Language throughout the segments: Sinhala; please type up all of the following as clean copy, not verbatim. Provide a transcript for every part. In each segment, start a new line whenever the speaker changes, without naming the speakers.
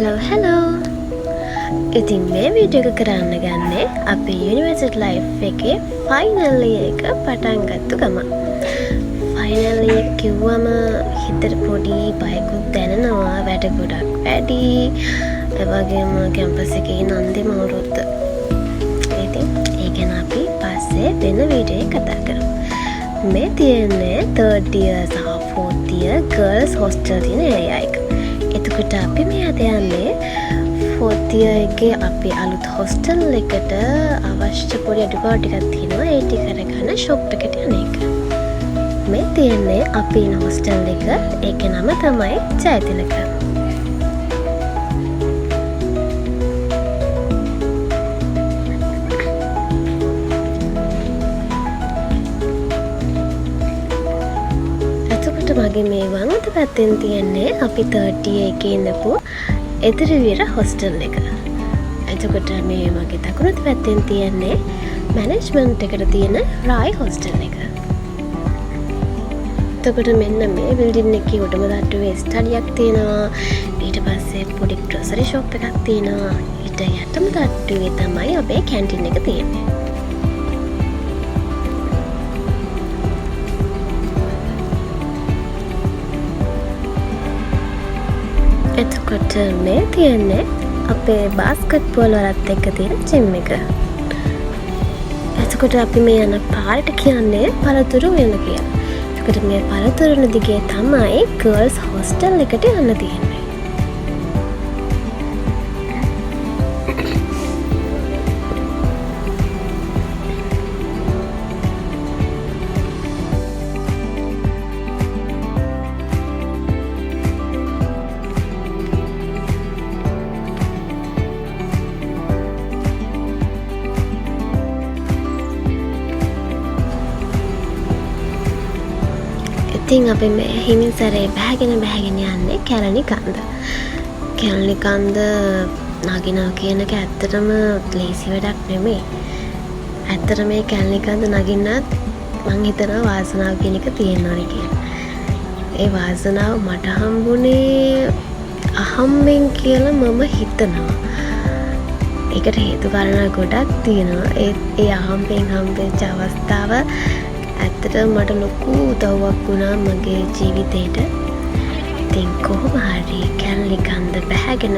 hello. ඉතින් මේ වීඩියෝ එක කරන්න ගන්නේ අපේ යුනිවර්සිටි ලයිෆ් එකේ ෆයිනල් එක පටන් ගත්ත ගමන්. ෆයිනල් එක කිව්වම හිතට පොඩි බයකුත් දැනෙනවා, වැඩ ගොඩක් වැඩි. ඒ වගේම කැම්පස් එකේ නන්දෙම අවුරුද්ද. ඉතින් ඒ ගැන අපි පස්සේ වෙන වීඩියෝ එකක් කතා කරමු. මේ තියෙන්නේ 3rd year සහ 4th year girls hostel තියෙන area එක. එතකොට අපි මේ අද යන්නේ 4th year එකේ අපේ අලුත් hostel එකට අවශ්‍ය පොඩි අඩුපාඩු ටිකක් තියෙනවා. ඒ ටික අරගෙන shop එකට යන එක. මේ තියෙන්නේ අපේ ඉන්න hostel එක. ඒකේ නම තමයි ජයතිලක. මගේ මේ වංගත පැත්තෙන් තියෙන්නේ අපි 3rd year එකේ ඉඳපු එදිරිවීර හොස්ටල් එක. එතකොට මේ මගේ දකුණු පැත්තෙන් තියෙන්නේ මැනේජ්මන්ට් එකට තියෙන රායි හොස්ටල් එක. එතකොට මෙන්න මේ බිල්ඩින් එකේ උඩම තට්ටුවේ ස්ටඩියක් තියෙනවා. ඊට පස්සේ පොඩි ග්‍රොසරි ෂොප් එකක් තියෙනවා. ඊට යටම තට්ටුවේ තමයි අපේ කැන්ටින් එක තියෙන්නේ. එතකොට මේ තියෙන්නේ අපේ බාස්කට් බෝල් වලත් එක්ක තියෙන ජිම් එක. එතකොට අපි මේ යන පාරට කියන්නේ පළතුරු වෙන කියලා. එතකොට මේ පළතුරු දිගේ තමයි ගර්ල්ස් හොස්ටල් එකට යන්න තියෙන්නේ. ඉතින් අපි මේ හිමින් සැරේ බෑගෙන යන්නේ කැලණි කන්ද. කැලණි කන්ද නගිනවා කියන එක ඇත්තටම ලේසි වැඩක් නෙමෙයි. ඇත්තට මේ කැලණි කන්ද නගින්නත් මං හිතනවා වාසනාව කියන එක තියෙනවා කියලා. ඒ වාසනාව මට හම්බුනේ අහම්බෙන් කියලා මම හිතනවා. ඒකට හේතු කාරණා ගොඩක් තියෙනවා. ඒ අහම්බෙන් හම්බෙච්ච අවස්ථාව ඇත්තට මට ලොකු උදව්වක් වුණා මගේ ජීවිතේට. ඉතින් කොහොම හරි කැලණි කන්ද බෑගෙන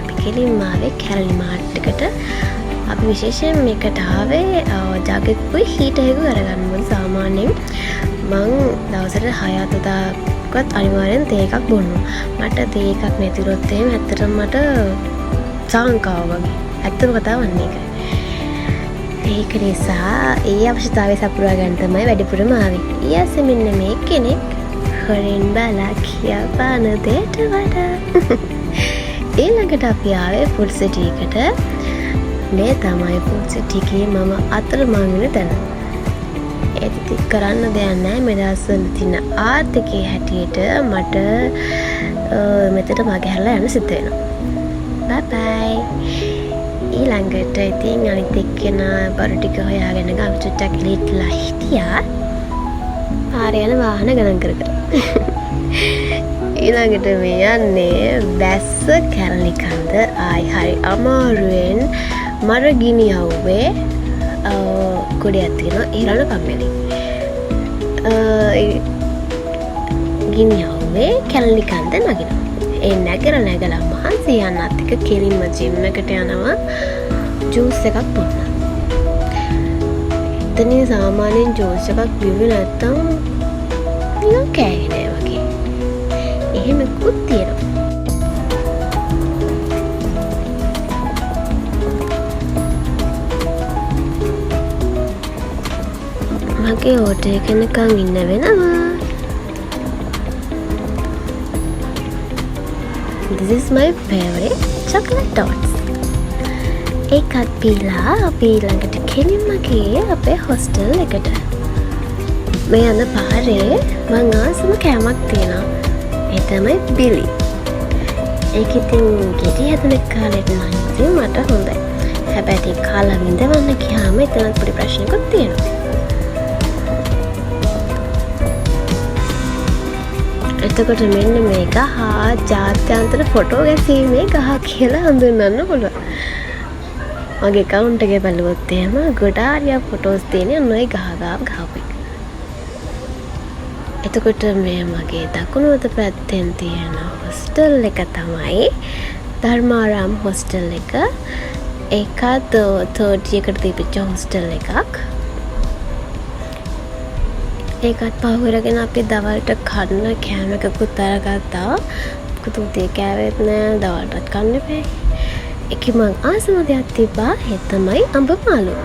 අපි කෙලින්ම ආවේ කැලණි මාර්ට් එකට. අපි විශේෂයෙන් මේකට ආවේ ජාගෙකුයි හීටරයකුයි අරගන්න. මොකද සාමාන්‍යයෙන් මං දවසට 6-7ක්වත් අනිවාර්යෙන් තේ එකක් බොනවා. මට තේ එකක් නැතිවොත් එහෙම ඇත්තටම මට සාංකාව වගේ. ඇත්තම කතාවක් මේකයි. ඒක නිසා ඒ අවශ්‍යතාවය සපුරා ගන්න තමයි වැඩිපුරම ආවේ. ඊයස් මෙන්න මේ කෙනෙක් හොරෙන් බලා කියපාන දෙයට වඩා. ඊළඟට අපි ආවේ ෆුඩ් සිටි එකට. මේ තමයි ෆුඩ් සිටි එකේ මම අතරමං වෙන තැන. ඒත් කරන්න දෙයක් නැහැ. මේ දවස්වල තියෙන ආර්ථිකයේ හැටියට මට මෙතන මගහැරලා යන්න සිද්ධ වෙනවා. බයි බයි. ඊළඟට ඉතින් අනිත් එක්කෙනා බඩු ටික හොයාගෙන ගාව චුට්ටක් ලීට්ලා හිටියා. පාරේ යන වාහන ගණන් කර කර. ඊළඟට මේ යන්නේ වැස්ස කැලණි කන්ද. හරි අමාරුවෙන් මර ගිනි යව්වේ කුඩයක් තියෙනවා ඊළඟ කම්මැලි. ගිනි යව්වේ කැලණි කන්ද නගිනවා. ඒ නැගලා මහන්සි යන්නත් එක කෙලින්ම ජිම් එකට යනවා ජූස් එකක් බොන්න. එතනින් සාමාන්‍යයෙන් ජූස් එකක් බිව්වේ නැත්තම් නිකන් කෑගේ නෑ වගේ. එහෙමකුත් තියෙනවා. මගේ ඕටර් එක නිකන් ඉන්න වෙනවා. This is my favorite chocolate dots. ඒකත් පීලා අපි ළඟට කෙලින්ම ගියේ අපේ හොස්ටල් එකට. මේ යන පාරේ මං ආසම කෑමක් තියෙනවා. ඒ තමයි බිලි. ඒක ඉතින් ගෙඩි හදන කාලෙට නම් ඉතින් මට හොඳයි. හැබැයි කාලා විඳවන්න ගියාම එතනත් පොඩි ප්‍රශ්නයක් තියෙනවා. එතකොට මෙන්න මේ ගහ ජාත්‍යන්තර ෆොටෝ ගැසීමේ ගහ කියලා හඳුන්වන්න පුළුවන්. මගේ account එකේ බලුවොත් එහෙම ගොඩාරියක් ෆොටෝස් තියෙන ඔන්න ඔය ගහ ගහපු එක. එතකොට මේ මගේ දකුණු අත පැත්තෙන් තියෙන හොස්ටල් එක තමයි ධර්මාරාම හොස්ටල් එක. ඒකත් third year එකට දීපිච්ච හොස්ටල් එකක්. ඒකත් පහුරගෙන අපි දවල්ට කන්න කෑම එකකුත් අරගත්තා. මොකද උදේ කෑවෙත් නෑ දවල්ටත් කන්න බෑ. ඒකේ මං ආසම දෙයක් තිබ්බා. ඒ තමයි අඹ මාළු.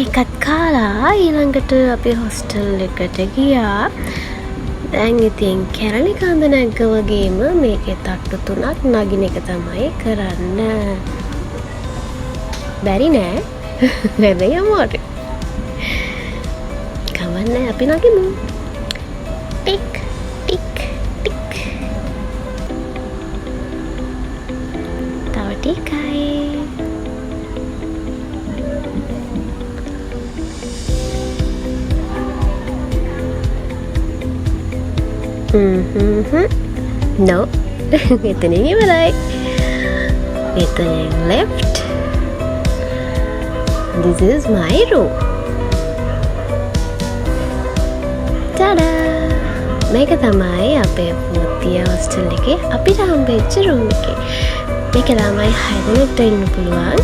ඒකත් කාලා ඊළඟට අපි හොස්ටල් එකට ගියා. දැන් ඉතින් කැරලි කන්ද නැග්ග වගේම මේකේ තට්ටු 3ක් නගින එක තමයි කරන්න. බැරි නෑ. හැබැයි අමාරුයි. කවන්නේ අපි නගිමු. ටික් ටික් ටික්. තව ටිකයි. No. එතනින් ඉවරයි. එතනින් left. This is my room. tada! මේක තමයි අපේ පුතිය හොස්ටල් එකේ අපිට හම්බෙච්ච room එකේ. මේක ළමයි 6 දෙනෙක්ට ඉන්න පුළුවන්.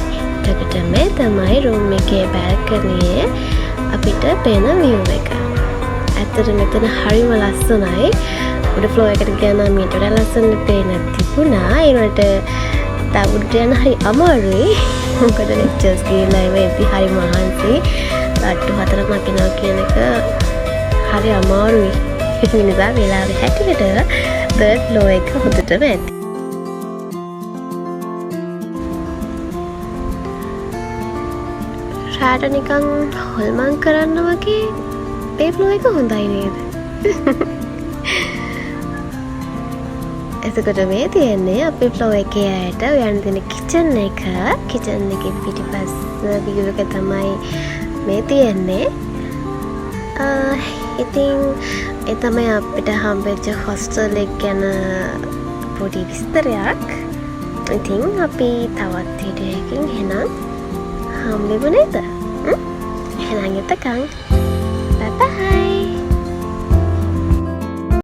එතකොට මේ තමයි room එකේ balcony අපිට පේන view එක. ඇත්තට මෙතන හරිම ලස්සනයි. උඩ ෆ්ලෝ එකට ගියා නම් ඊට වඩා ලස්සන පේන තිබුණා. ඒකට තව උඩට යන හරි අමාරුයි. මොකද ලෙක්චර්ස් ගිහලා ඉවරයි හරි මහන්සි. ලට්ටු 4ක් මකිනවා කියන එක හරි අමාරුයි. ඒ නිසා වෙලාවෙ හැටියට third floor එක හොඳටම ඇති. රාට නිකන් හොල්මන් කරන්න වගේ මේ ෆ්ලෝ එක හොඳයි නේද? එතකොට මේ තියෙන්නේ අපේ ෆ්ලෝ එකේ ඇයට යන්න දෙන කිචන් එක. කිචන් එකේ පිටිපස්ස view එක තමයි මේ තියෙන්නේ. ඉතින් ඒ තමයි අපිට හම්බෙච්ච හොස්ටල් එක ගැන පොඩි විස්තරයක්. ඉතින් අපි තවත් වීඩියෝ එකකින් එහෙනම් හම්බෙමු නේද? එහෙනම් එතකන්